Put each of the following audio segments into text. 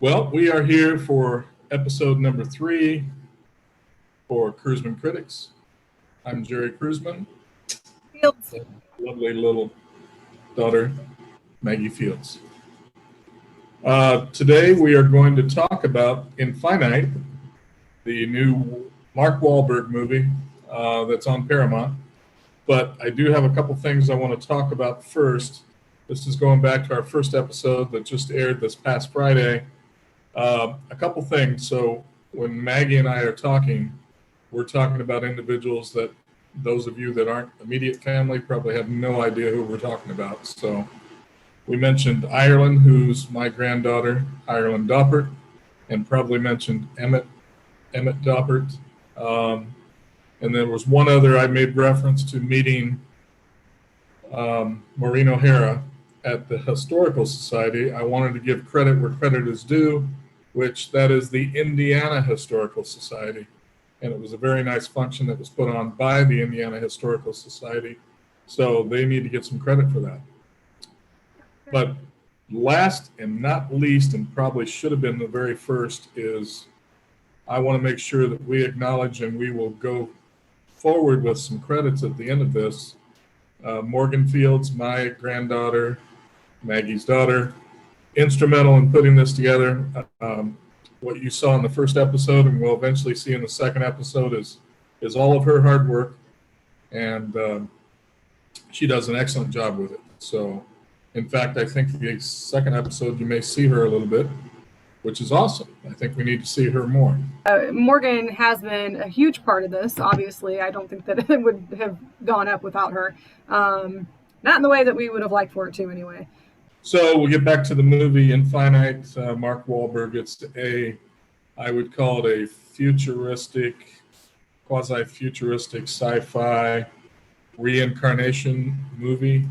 Well, we are here for episode number 3 for Cruiseman Critics. I'm Jerry Cruiseman. Fields. Lovely little daughter, Maggie Fields. Today we are going to talk about Infinite, the new Mark Wahlberg movie that's on Paramount. But I do have a couple things I want to talk about first. This is going back to our first episode that just aired this past Friday. A couple things. So when Maggie and I are talking, we're talking about individuals that those of you that aren't immediate family probably have no idea who we're talking about. So we mentioned Ireland, who's my granddaughter, Ireland Doppert, and probably mentioned Emmett Doppert. And there was one other I made reference to meeting Maureen O'Hara at the Historical Society. I wanted to give credit where credit is due, which that is the Indiana Historical Society. And it was a very nice function that was put on by the Indiana Historical Society. So they need to get some credit for that. But last and not least, and probably should have been the very first, is I want to make sure that we acknowledge, and we will go forward with some credits at the end of this. Morgan Fields, my granddaughter, Maggie's daughter, instrumental in putting this together. What you saw in the first episode and we'll eventually see in the second episode is all of her hard work, and she does an excellent job with it. So, in fact, I think the second episode you may see her a little bit, which is awesome. I think we need to see her more. Morgan has been a huge part of this. Obviously, I don't think that it would have gone up without her. Not in the way that we would have liked for it to, anyway. So we'll get back to the movie Infinite. Mark Wahlberg. It's I would call it a futuristic, quasi-futuristic sci-fi reincarnation movie.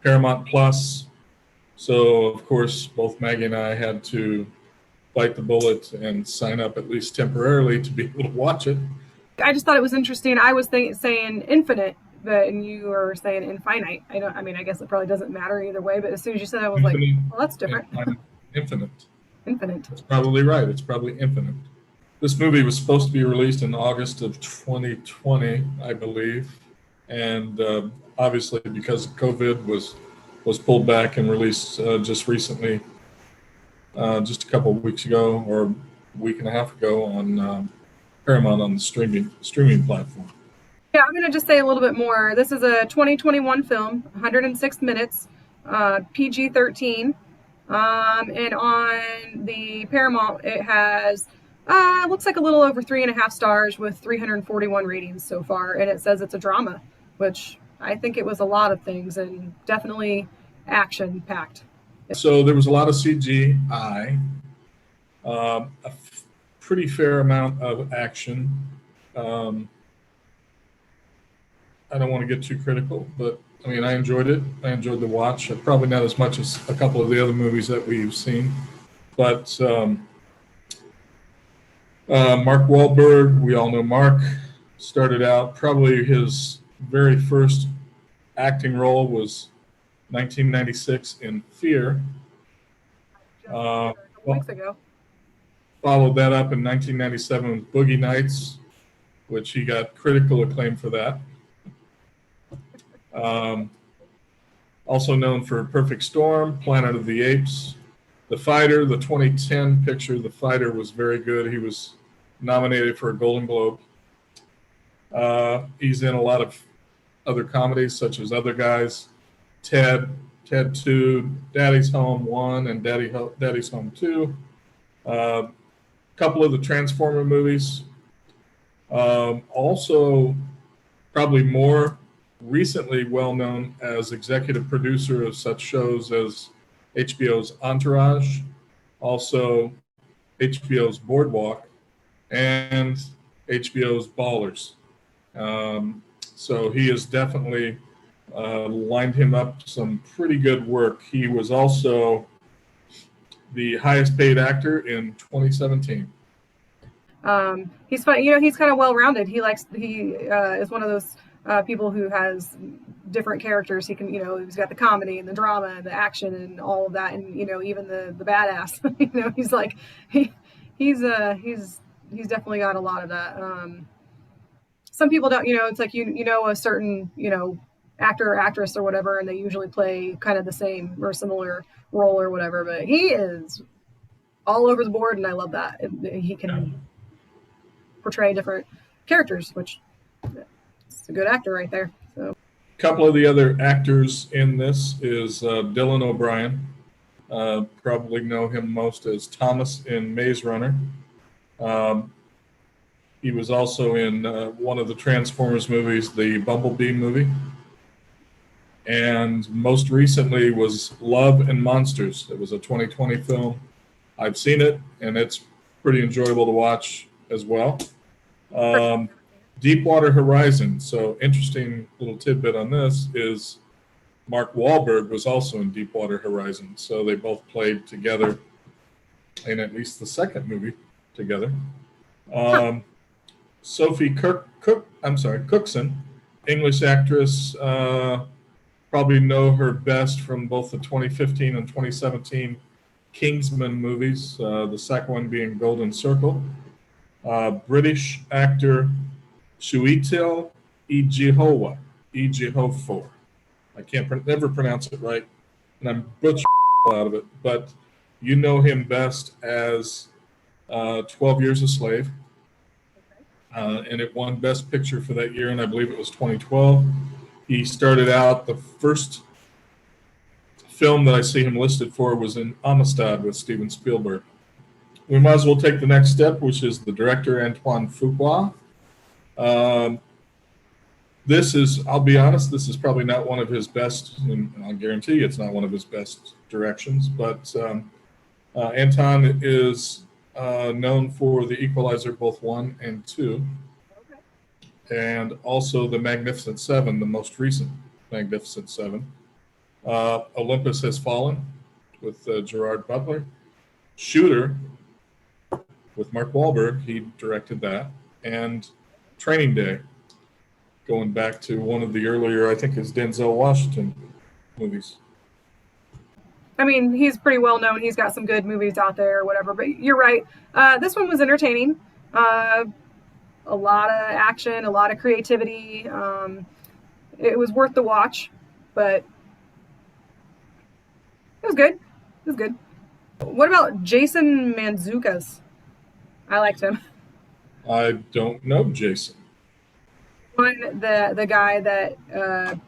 Paramount Plus. So, of course, both Maggie and I had to bite the bullet and sign up at least temporarily to be able to watch it. I just thought it was interesting. I was saying infinite, and you were saying infinite. I guess it probably doesn't matter either way, but as soon as you said it, I was infinite, like, well, that's different. Infinite. Infinite. That's probably right. It's probably infinite. This movie was supposed to be released in August of 2020, I believe. And obviously because of COVID was pulled back and released just recently, just a couple of weeks ago or a week and a half ago on Paramount on the streaming platform. Yeah, I'm going to just say a little bit more. This is a 2021 film, 106 minutes, PG-13. And on the Paramount, it has, looks like a little over 3.5 stars with 341 ratings so far. And it says it's a drama, which I think it was a lot of things and definitely action-packed. So there was a lot of CGI, a pretty fair amount of action. I don't want to get too critical, but I mean, I enjoyed it. I enjoyed the watch. Probably not as much as a couple of the other movies that we've seen. But Mark Wahlberg, we all know Mark, started out, probably his very first acting role was 1996 in Fear. Weeks ago. Followed that up in 1997 with Boogie Nights, which he got critical acclaim for that. Also known for Perfect Storm, Planet of the Apes, The Fighter, the 2010 picture, The Fighter, was very good. He was nominated for a Golden Globe. He's in a lot of other comedies, such as Other Guys, Ted 2, Daddy's Home 1, and Daddy's Home 2. Couple of the Transformer movies. Also, probably more recently well known as executive producer of such shows as HBO's Entourage, also HBO's Boardwalk, and HBO's Ballers. So he has definitely lined him up some pretty good work. He was also the highest paid actor in 2017. He's fun. He's kind of well-rounded. He is one of those people who has different characters. He can, he's got the comedy and the drama and the action and all of that, and even the badass. He's like he's definitely got a lot of that. Some people don't, it's like a certain actor or actress or whatever, and they usually play kind of the same or similar role or whatever. But he is all over the board, and I love that he can portray different characters, which it's a good actor right there. So a couple of the other actors in this is Dylan O'Brien. Probably know him most as Thomas in Maze Runner. He was also in one of the Transformers movies, the Bumblebee movie. And most recently was Love and Monsters. It was a 2020 film. I've seen it, and it's pretty enjoyable to watch as well. Deepwater Horizon. So interesting little tidbit on this is Mark Wahlberg was also in Deepwater Horizon. So they both played together in at least the second movie together. Sophie Cookson, English actress. Probably know her best from both the 2015 and 2017 Kingsman movies, the second one being Golden Circle. British actor Chiwetel Ejiofor. I can't never pronounce it right, and I'm butchering out of it, but you know him best as 12 Years a Slave. And it won Best Picture for that year, and I believe it was 2012. He started out, the first film that I see him listed for was in Amistad with Steven Spielberg. We might as well take the next step, which is the director, Antoine Fuqua. I'll be honest, this is probably not one of his best, and I'll guarantee you it's not one of his best directions, but Anton is known for The Equalizer, both 1 and 2, and also The Magnificent Seven, the most recent Magnificent Seven. Olympus Has Fallen with Gerard Butler. Shooter with Mark Wahlberg, he directed that, and Training Day, going back to one of the earlier, I think, is Denzel Washington movies. I mean, he's pretty well known. He's got some good movies out there or whatever, but you're right. This one was entertaining. A lot of action, a lot of creativity. It was worth the watch, but it was good. It was good. What about Jason Mantzoukas? I liked him. I don't know Jason. The guy that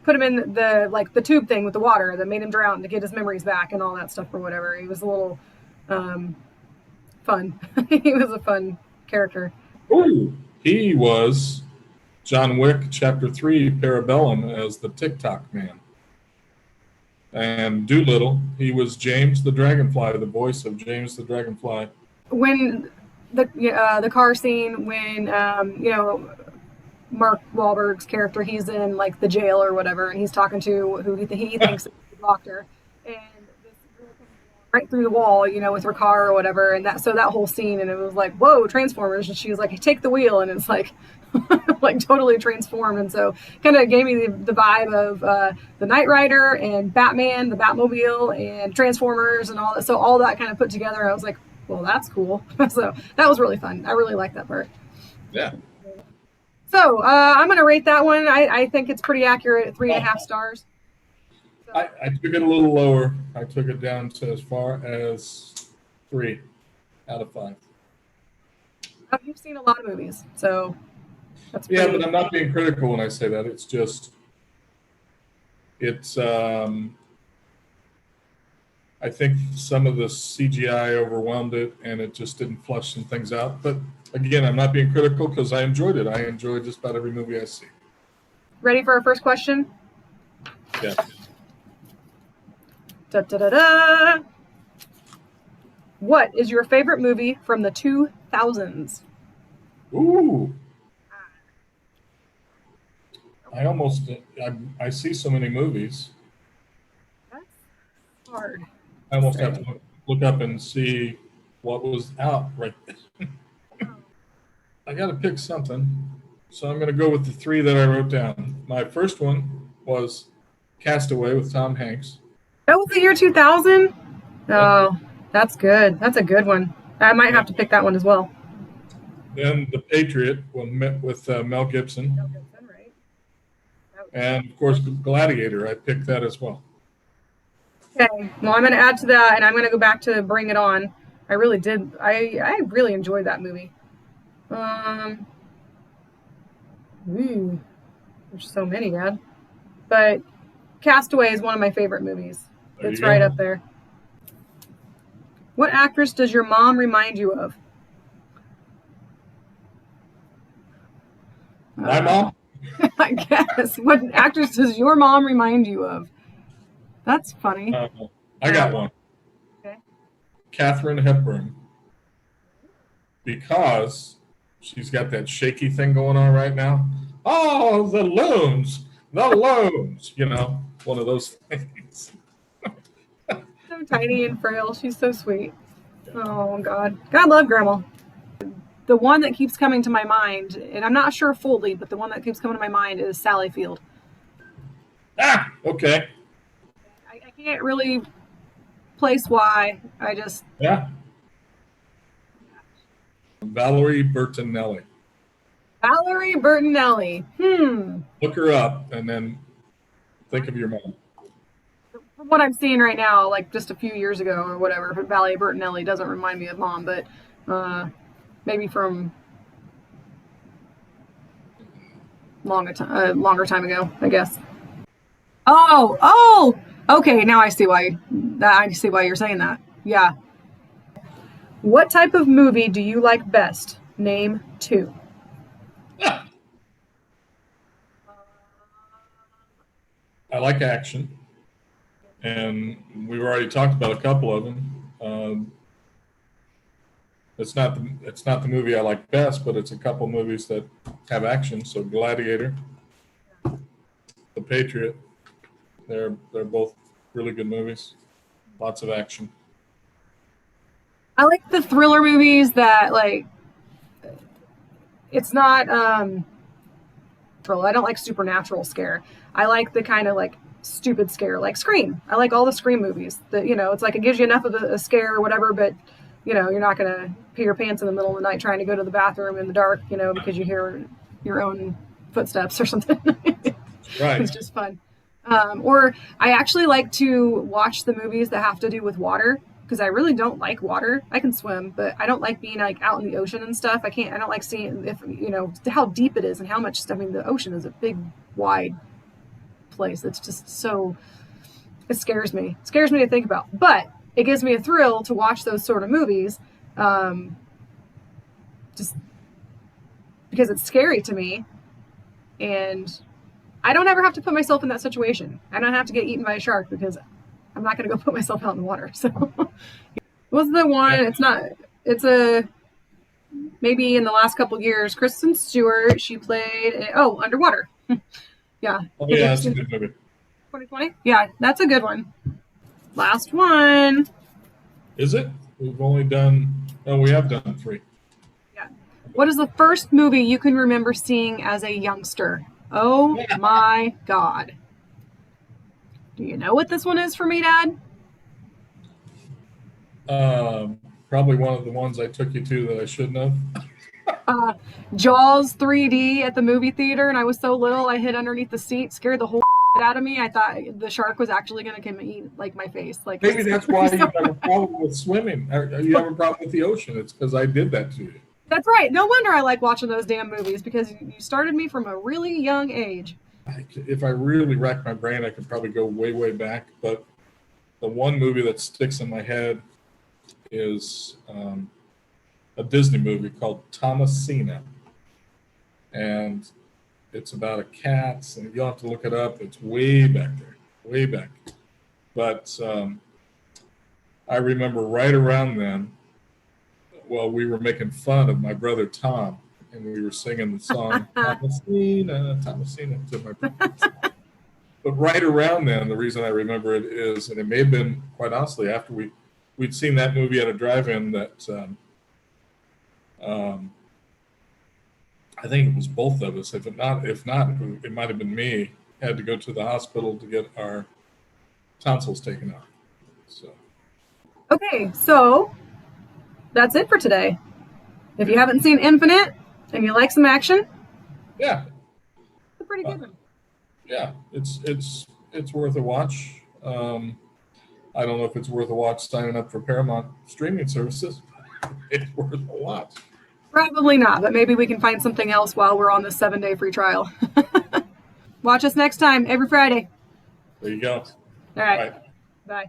put him in the tube thing with the water that made him drown to get his memories back and all that stuff or whatever. He was a little fun. He was a fun character. Oh, he was John Wick Chapter 3 Parabellum as the TikTok man. And Doolittle, he was James the Dragonfly, the voice of James the Dragonfly. When the car scene, when Mark Wahlberg's character, he's in like the jail or whatever, and he's talking to who he thinks is the doctor, and this girl comes right through the wall, with her car or whatever, and that whole scene, and it was like, whoa, Transformers, and she was like, hey, take the wheel, and it's like like totally transformed, and so kind of gave me the vibe of the Knight Rider and Batman, the Batmobile, and Transformers, and all that. So all that kind of put together, I was like, well, that's cool. So that was really fun. I really liked that part. Yeah. So I'm going to rate that one. I think it's pretty accurate at 3.5 stars. So. I took it a little lower. I took it down to as far as 3 out of 5. You've seen a lot of movies, so that's pretty... Yeah, but I'm not being critical when I say that. It's just, I think some of the CGI overwhelmed it, and it just didn't flush some things out. But again, I'm not being critical because I enjoyed it. I enjoyed just about every movie I see. Ready for our first question? Yeah. Da-da-da-da. What is your favorite movie from the 2000s? Ooh. I see so many movies. That's hard. I almost have to look up and see what was out right there. I got to pick something. So I'm going to go with the three that I wrote down. My first one was Castaway with Tom Hanks. That was the year 2000? Yep. Oh, that's good. That's a good one. I might have And to pick that one as well. then The Patriot with Mel Gibson. Mel Gibson, right? And, of course, Gladiator. I picked that as well. Okay, well, I'm going to add to that, and I'm going to go back to Bring It On. I really did. I really enjoyed that movie. There's so many, Dad. But Castaway is one of my favorite movies. It's right up there. What actress does your mom remind you of? My mom? I guess. What actress does your mom remind you of? That's funny. I got one. Okay. Katharine Hepburn. Because she's got that shaky thing going on right now. Oh, the loons. The loons. You know, one of those things. So tiny and frail. She's so sweet. Oh, God. God love Grandma. The one that keeps coming to my mind, and I'm not sure fully, but the one that keeps coming to my mind is Sally Field. Ah, okay. I can't really place why. I just... Yeah. Valerie Bertinelli. Valerie Bertinelli. Look her up and then think of your mom. From what I'm seeing right now, like just a few years ago or whatever, Valerie Bertinelli doesn't remind me of Mom, but maybe from longer time ago, I guess. Oh, okay. Now I see why. I see why you're saying that. Yeah. What type of movie do you like best? Name 2. I like action, and we've already talked about a couple of them. It's not the movie I like best, but it's a couple movies that have action. So Gladiator, The Patriot, they're both really good movies. Lots of action. I like the thriller movies that it's not thriller. I don't like supernatural scare. I like the kind of stupid scare, like Scream. I like all the Scream movies. That it's like it gives you enough of a scare or whatever, but you're not gonna pee your pants in the middle of the night trying to go to the bathroom in the dark, because you hear your own footsteps or something. Right. It's just fun. Or I actually like to watch the movies that have to do with water, because I really don't like water. I can swim, but I don't like being out in the ocean and stuff. I don't like seeing how deep it is and how much. I mean, the ocean is a big, wide place. It's just it scares me. It scares me to think about, but it gives me a thrill to watch those sort of movies, just because it's scary to me, and I don't ever have to put myself in that situation. I don't have to get eaten by a shark because I'm not going to go put myself out in the water. So what's the one? It's maybe in the last couple years, Kristen Stewart, she played Underwater. Yeah. Oh yeah, that's a good movie. 2020? Yeah, that's a good one. Last one. Is it? We have done 3. Yeah. What is the first movie you can remember seeing as a youngster? Oh my God. Do you know what this one is for me, Dad? Probably one of the ones I took you to that I shouldn't have. Jaws 3D at the movie theater, and I was so little I hid underneath the seat, scared the whole out of me. I thought the shark was actually going to come and eat my face. Maybe that's why you have a problem with swimming. Or you have a problem with the ocean. It's because I did that to you. That's right. No wonder I like watching those damn movies, because you started me from a really young age. If I really rack my brain, I could probably go way, way back. But the one movie that sticks in my head is a Disney movie called Thomasina. And it's about a cat, and you'll have to look it up. It's way back there, way back. But I remember right around then, we were making fun of my brother Tom, and we were singing the song Thomasina, Thomasina to my brother. But right around then, the reason I remember it is, and it may have been, quite honestly, after we'd seen that movie at a drive-in that I think it was both of us. If not, it might have been me. Had to go to the hospital to get our tonsils taken out. So Okay, so that's it for today. If you haven't seen Infinite and you like some action, yeah, it's a pretty good one. yeah, it's worth a watch. I don't know if it's worth a watch signing up for Paramount streaming services. It's worth a watch. Probably not, but maybe we can find something else while we're on this 7-day free trial. Watch us next time, every Friday. There you go. All right. Bye.